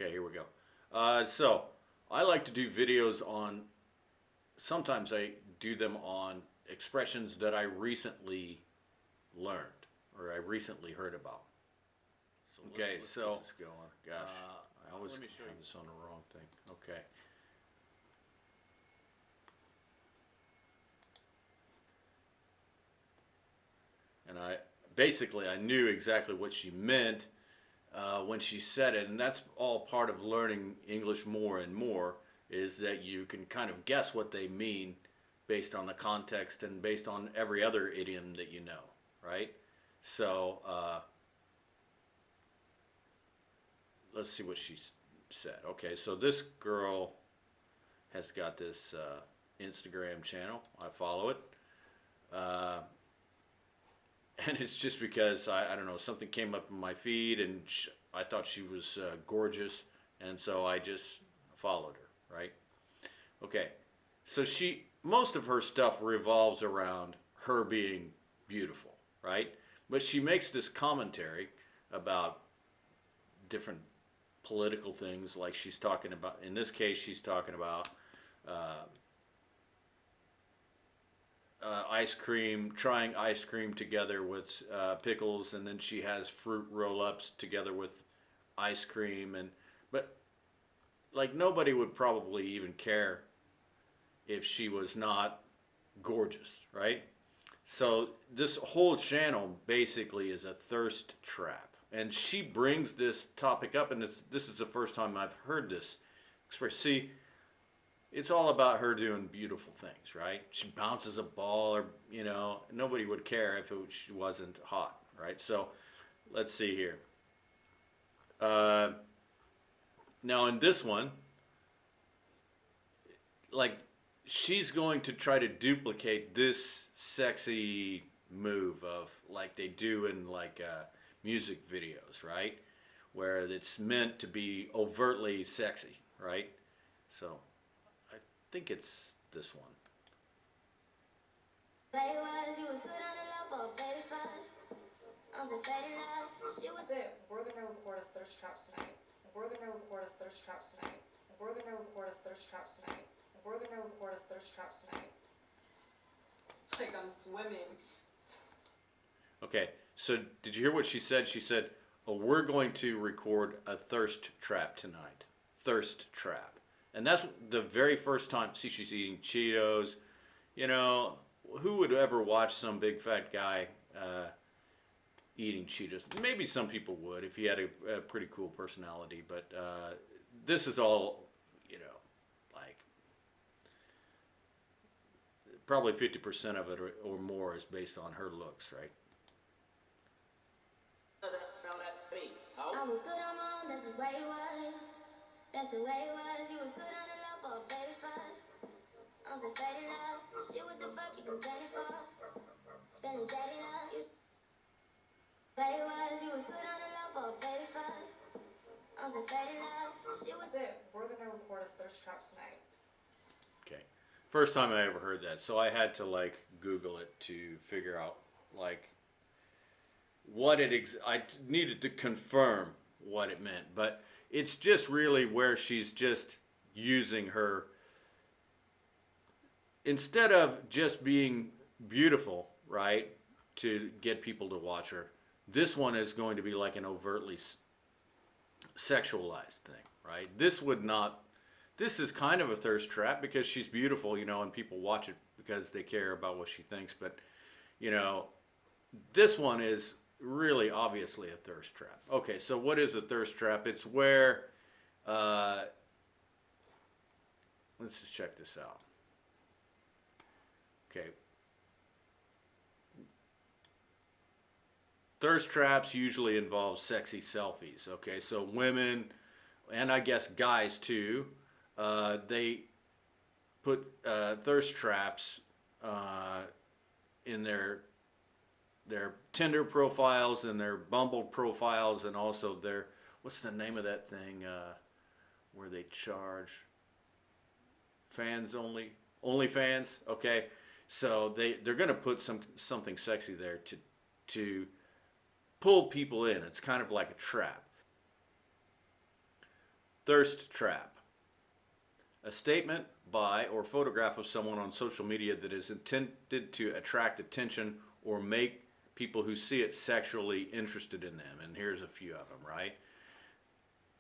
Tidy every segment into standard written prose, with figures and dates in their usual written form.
Okay, here we go. So I like to do videos on, sometimes I do them on expressions that I recently learned or I recently heard about. So okay, let's get this going. Gosh, I always have this on the wrong thing. Okay. And I knew exactly what she meant when she said it, and that's all part of learning English more and more. Is that you can kind of guess what they mean based on the context and based on every other idiom that you know, right? So let's see what she said. Okay, so this girl has got this Instagram channel. I follow it. And it's just because I don't know, something came up in my feed and I thought she was gorgeous, and so I just followed her, right? Okay, so most of her stuff revolves around her being beautiful, right? But she makes this commentary about different political things, like she's talking about, in this case, she's talking about uh, ice cream, trying ice cream together with pickles, and then she has fruit roll-ups together with ice cream, but like nobody would probably even care if she was not gorgeous, right? So this whole channel basically is a thirst trap, and she brings this topic up, and this is the first time I've heard this expressed. See, it's all about her doing beautiful things, right? She bounces a ball, or nobody would care if she wasn't hot, right? So let's see here. Now in this one, like she's going to try to duplicate this sexy move of like they do in like music videos, right? Where it's meant to be overtly sexy, right? So I think it's this one. That's it. We're gonna record a thirst trap tonight. We're gonna record a thirst trap tonight. We're gonna record a thirst trap tonight. We're gonna record a thirst trap tonight. It's like I'm swimming. Okay, so did you hear what she said? She said, "Oh, we're going to record a thirst trap tonight." Thirst trap. And that's the very first time. See, she's eating Cheetos. You know, who would ever watch some big fat guy eating Cheetos? Maybe some people would if he had a pretty cool personality, but this is all, like probably 50% of it or more is based on her looks, right? I was good on my own, that's the way it was. That's the way it was. You was good on the love for a faded fuss. On some faded love. Shit, what the fuck you complaining for? Feeling jaded up. Way it was. You was good on the love for a faded fuss. On some faded love. Shit, was it. We're gonna record a thirst trap tonight. Okay. First time I ever heard that. So I had to like Google it to figure out like I needed to confirm what it meant, but it's just really where she's just using her, instead of just being beautiful, right, to get people to watch her. This one is going to be like an overtly sexualized thing, right? This is kind of a thirst trap because she's beautiful, and people watch it because they care about what she thinks, but you know, this one is really obviously a thirst trap. Okay, so what is a thirst trap? It's where, let's just check this out. Okay. Thirst traps usually involve sexy selfies. Okay, so women, and I guess guys too, they put thirst traps in their Tinder profiles and their Bumble profiles, and also their, what's the name of that thing where they charge fans only fans. Okay, so they're gonna put something sexy there to pull people in. It's kind of like a trap. Thirst trap. A statement by or photograph of someone on social media that is intended to attract attention or make people who see it sexually interested in them. And here's a few of them, right?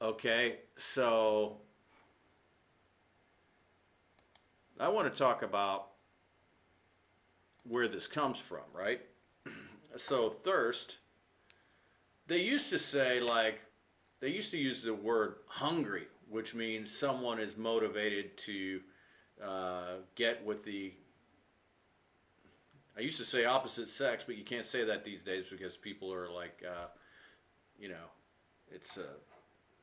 Okay, so I want to talk about where this comes from, right? So thirst, they used to say, like, they used to use the word hungry, which means someone is motivated to get with the, I used to say opposite sex, but you can't say that these days because people are like, you know, it's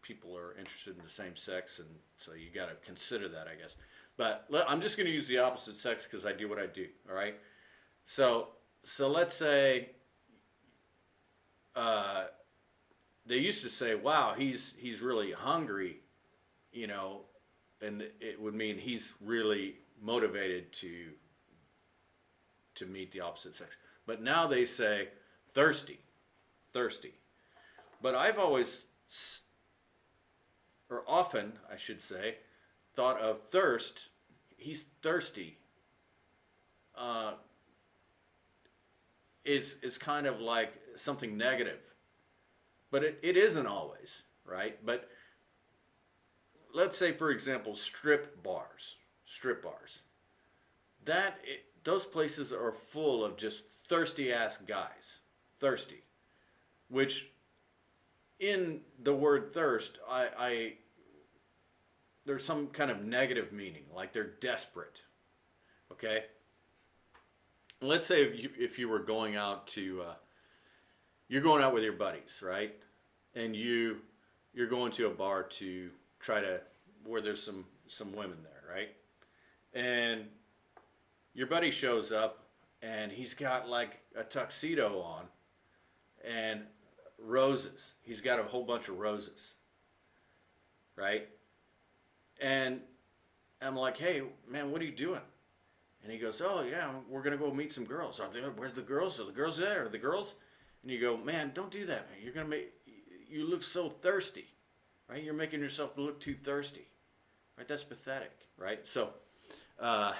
people are interested in the same sex, and so you got to consider that, I guess. But I'm just going to use the opposite sex because I do what I do. All right. So let's say they used to say, "Wow, he's really hungry," you know, and it would mean he's really motivated to meet the opposite sex. But now they say thirsty, thirsty. But I've always, or often, I should say, thought of thirst. He's thirsty. Is kind of like something negative, but it isn't always, right? But let's say, for example, strip bars. Those places are full of just thirsty ass guys, thirsty, which in the word thirst, I there's some kind of negative meaning, like they're desperate. Okay. Let's say if you were going out to you're going out with your buddies, right? And you're going to a bar to try to where there's some women there, right? And your buddy shows up and he's got like a tuxedo on and roses. He's got a whole bunch of roses, right? And I'm like, "Hey, man, what are you doing?" And he goes, "Oh yeah, we're gonna go meet some girls. Where's the girls? Are the girls there? Are the girls?" And you go, "Man, don't do that, man. You're gonna make you look so thirsty, right? You're making yourself look too thirsty, right? That's pathetic, right?" So, can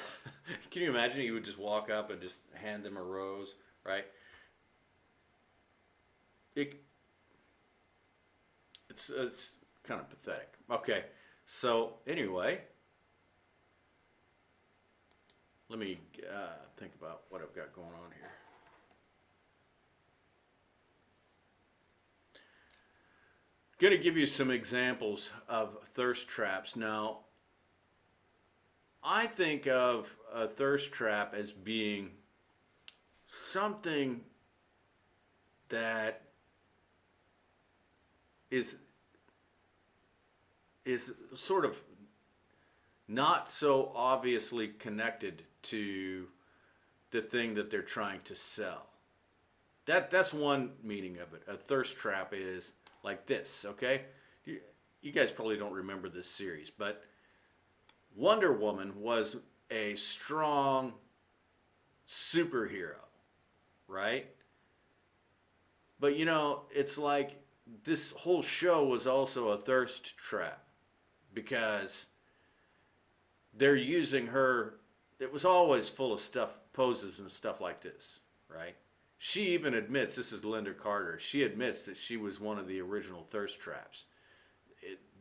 you imagine? He would just walk up and just hand them a rose, right? It's kind of pathetic. Okay, so anyway. Let me think about what I've got going on here. Going to give you some examples of thirst traps. Now, I think of a thirst trap as being something that is sort of not so obviously connected to the thing that they're trying to sell. That's one meaning of it. A thirst trap is like this, okay? You guys probably don't remember this series, but Wonder Woman was a strong superhero, right? But you know, it's like this whole show was also a thirst trap because they're using her. It was always full of stuff, poses and stuff like this, right? She even admits, this is Linda Carter, she admits that she was one of the original thirst traps,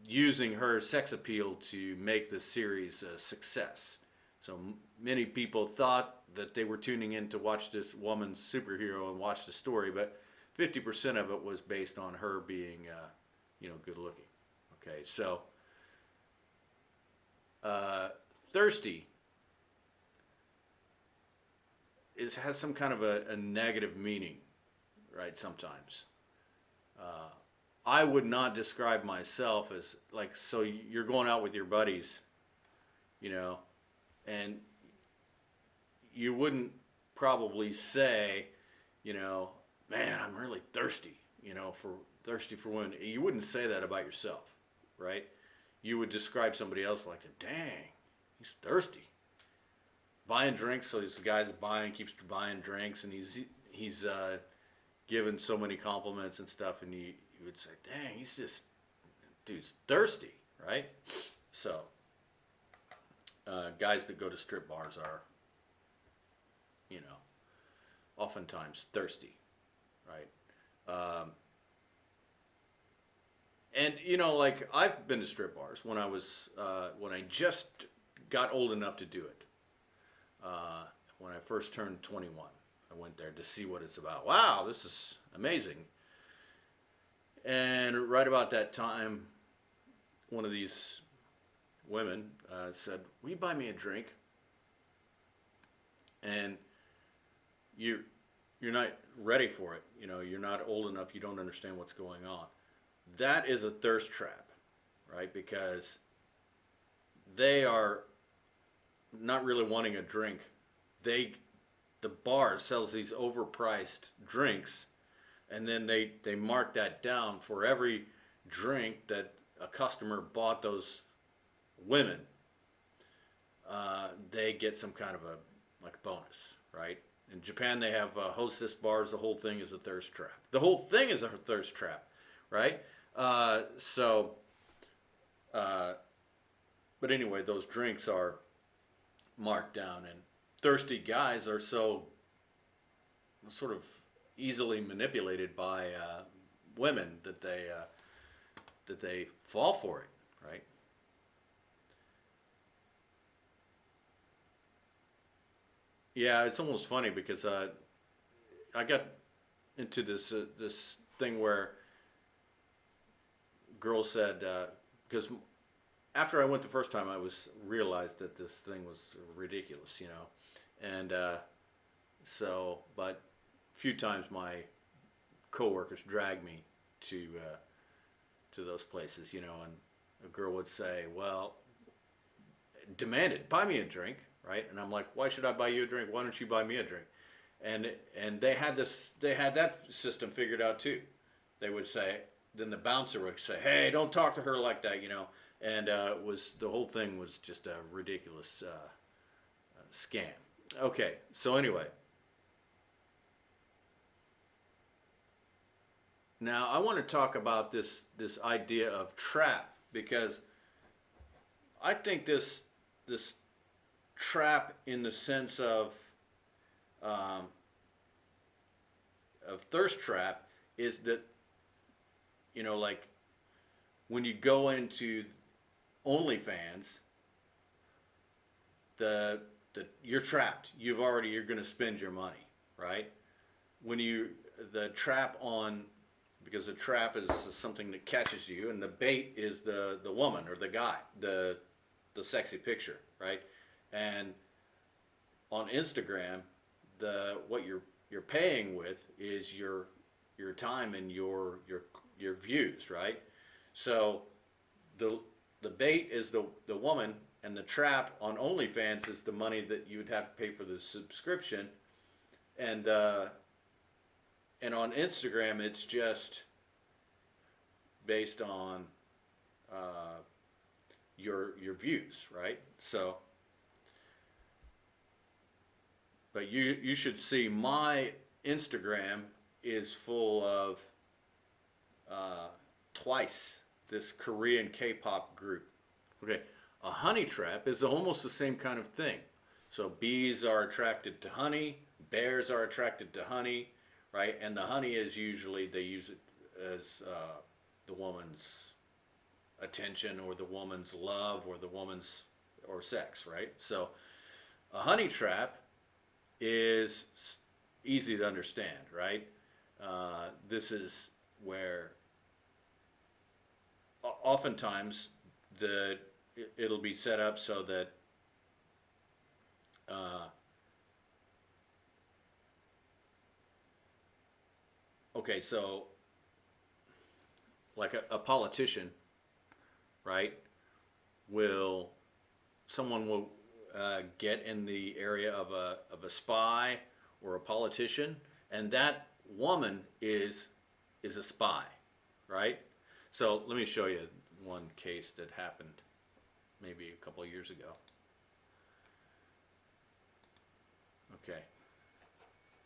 using her sex appeal to make the series a success. So many people thought that they were tuning in to watch this woman's superhero and watch the story, but 50% of it was based on her being, good looking. Okay, so thirsty has some kind of a negative meaning, right? Sometimes. I would not describe myself as like, so you're going out with your buddies, and you wouldn't probably say, man, I'm really thirsty, for women. You wouldn't say that about yourself, right? You would describe somebody else like, dang, he's thirsty. Buying drinks, so this guy's keeps buying drinks, and he's given so many compliments and stuff, and you would say, dang, dude's thirsty, right? So, guys that go to strip bars are, you know, oftentimes thirsty, right? And you know, like I've been to strip bars when when I just got old enough to do it. Uh, when I first turned 21, I went there to see what it's about. Wow, this is amazing. And right about that time, one of these women said, "Will you buy me a drink?" And you you're not ready for it. You know, you're not old enough. You don't understand what's going on. That is a thirst trap, right? Because they are not really wanting a drink. They the bar sells these overpriced drinks, and then they mark that down for every drink that a customer bought those women. They get some kind of a like bonus, right? In Japan, they have hostess bars. The whole thing is a thirst trap. The whole thing is a thirst trap, right? So, but anyway, those drinks are marked down, and thirsty guys are so sort of easily manipulated by women that they fall for it, right? Yeah, it's almost funny because I got into this thing where girls said because after I went the first time, I was realized that this thing was ridiculous, you know, and so but a few times my coworkers dragged me to those places, you know, and a girl would say, "Well, demanded, buy me a drink," right? And I'm like, "Why should I buy you a drink? Why don't you buy me a drink?" And they had that system figured out too. They would say, then the bouncer would say, "Hey, don't talk to her like that," you know. And it was the whole thing was just a ridiculous scam. Okay, so anyway, now I want to talk about this idea of trap because I think this trap in the sense um, of thirst trap is that, you know, like when you go into OnlyFans, the you're trapped. You're going to spend your money, right? When you the trap on because the trap is something that catches you, and the bait is the woman or the guy, the sexy picture, right? And on Instagram, the what you're paying with is your time and your views, right? So the the bait is the woman, and the trap on OnlyFans is the money that you would have to pay for the subscription, and on Instagram it's just based on uh, your views, right? So, but you should see my Instagram is full of uh, Twice, this Korean K-pop group. Okay, a honey trap is almost the same kind of thing. So bees are attracted to honey, bears are attracted to honey, right? And the honey is usually they use it as the woman's attention or the woman's love or the woman's or sex, right? So a honey trap is easy to understand, right? This is where oftentimes the it'll be set up so that uh, okay, so like a politician, right? Will someone will get in the area of a spy or a politician, and that woman is a spy, right? So let me show you one case that happened maybe a couple of years ago. Okay,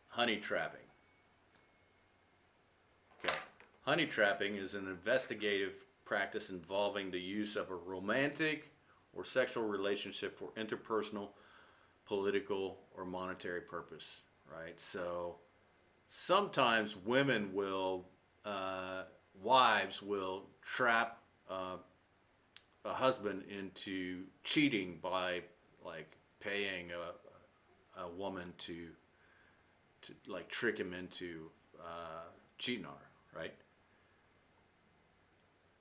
honey trapping. Okay, honey trapping is an investigative practice involving the use of a romantic or sexual relationship for interpersonal, political, or monetary purpose, right? So sometimes women will, wives will trap a husband into cheating by like paying a woman to like trick him into cheating on her, right?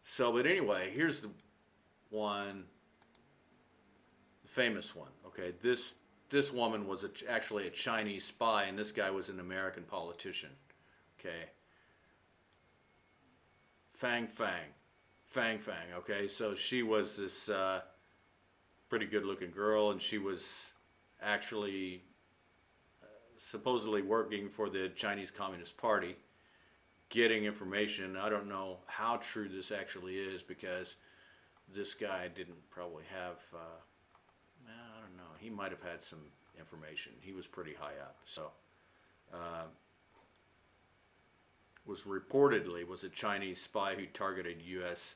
So, but anyway, here's the one, famous one. Okay, this woman was actually a Chinese spy, and this guy was an American politician. Okay, Fang Fang, Fang Fang. Okay, so she was this pretty good-looking girl, and she was actually supposedly working for the Chinese Communist Party, getting information. I don't know how true this actually is because this guy didn't probably have. I don't know. He might have had some information. He was pretty high up, so was reportedly was a Chinese spy who targeted U.S.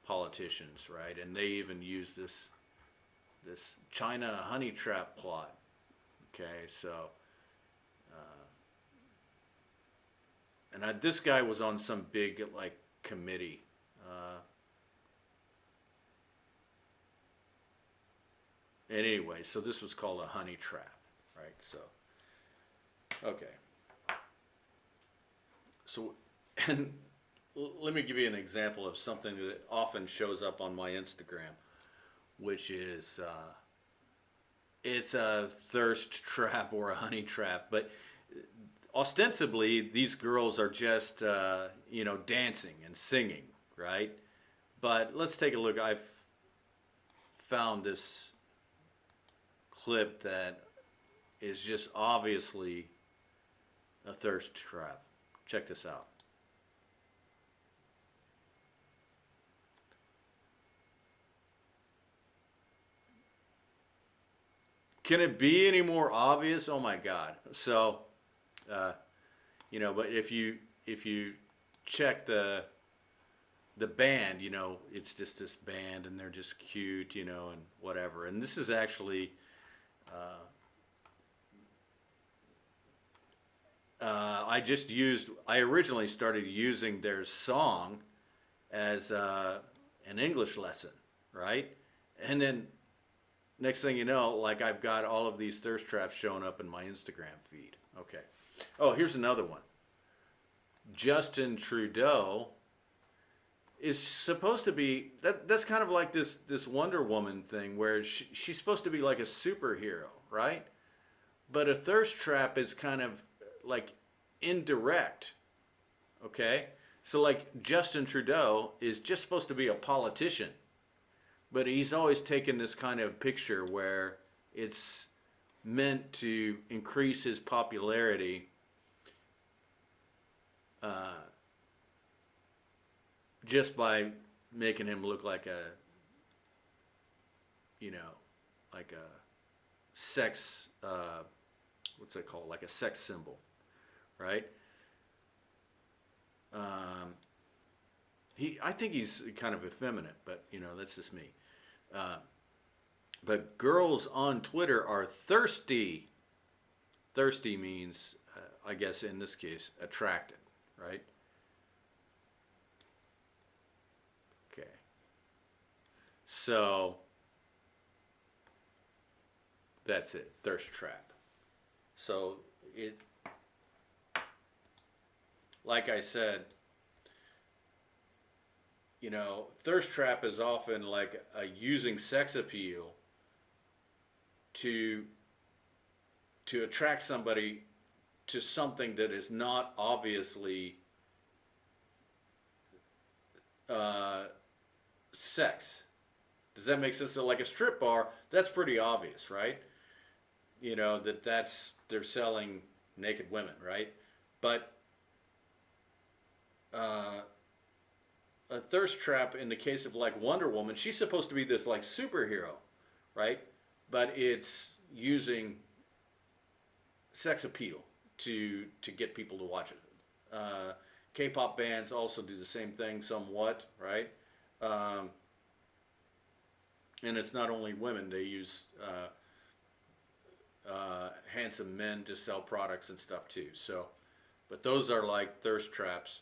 politicians, right? And they even used this China honey trap plot. Okay, so. And this guy was on some big like committee. And anyway, so this was called a honey trap, right? So, okay. So, and let me give you an example of something that often shows up on my Instagram, which is it's a thirst trap or a honey trap, but ostensibly these girls are just dancing and singing, right? But let's take a look. I've found this clip that is just obviously a thirst trap. Check this out. Can it be any more obvious? Oh my God. So but if you check the band, it's just this band, and they're just cute, and whatever. And this is actually, I originally started using their song as an English lesson, right? And then next thing you know, like I've got all of these thirst traps showing up in my Instagram feed. Okay. Oh, here's another one. Justin Trudeau is supposed to be that's kind of like this Wonder Woman thing where she's supposed to be like a superhero, right? But a thirst trap is kind of like indirect. Okay? So like Justin Trudeau is just supposed to be a politician, but he's always taken this kind of picture where it's meant to increase his popularity just by making him look like like a sex, what's it called? Like a sex symbol, right? I think he's kind of effeminate, but that's just me. But girls on Twitter are thirsty. Thirsty means, I guess in this case, attracted, right? Okay. So that's it, thirst trap. So like I said, thirst trap is often like using sex appeal to attract somebody to something that is not obviously sex. Does that make sense? So like a strip bar, that's pretty obvious, right? They're selling naked women, right? But a thirst trap in the case of like Wonder Woman, she's supposed to be this like superhero, right? But it's using sex appeal to get people to watch it. K-pop bands also do the same thing somewhat, right? Um, and it's not only women; they use handsome men to sell products and stuff too. So, but those are like thirst traps,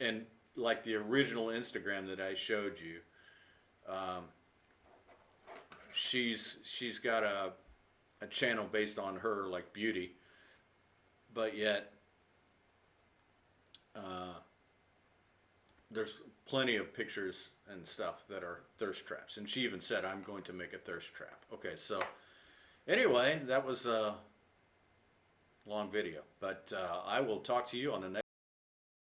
and like the original Instagram that I showed you, um, she's got a channel based on her like beauty, but yet uh, there's plenty of pictures and stuff that are thirst traps, and she even said, "I'm going to make a thirst trap." Okay, so anyway, that was a long video, but I will talk to you on the next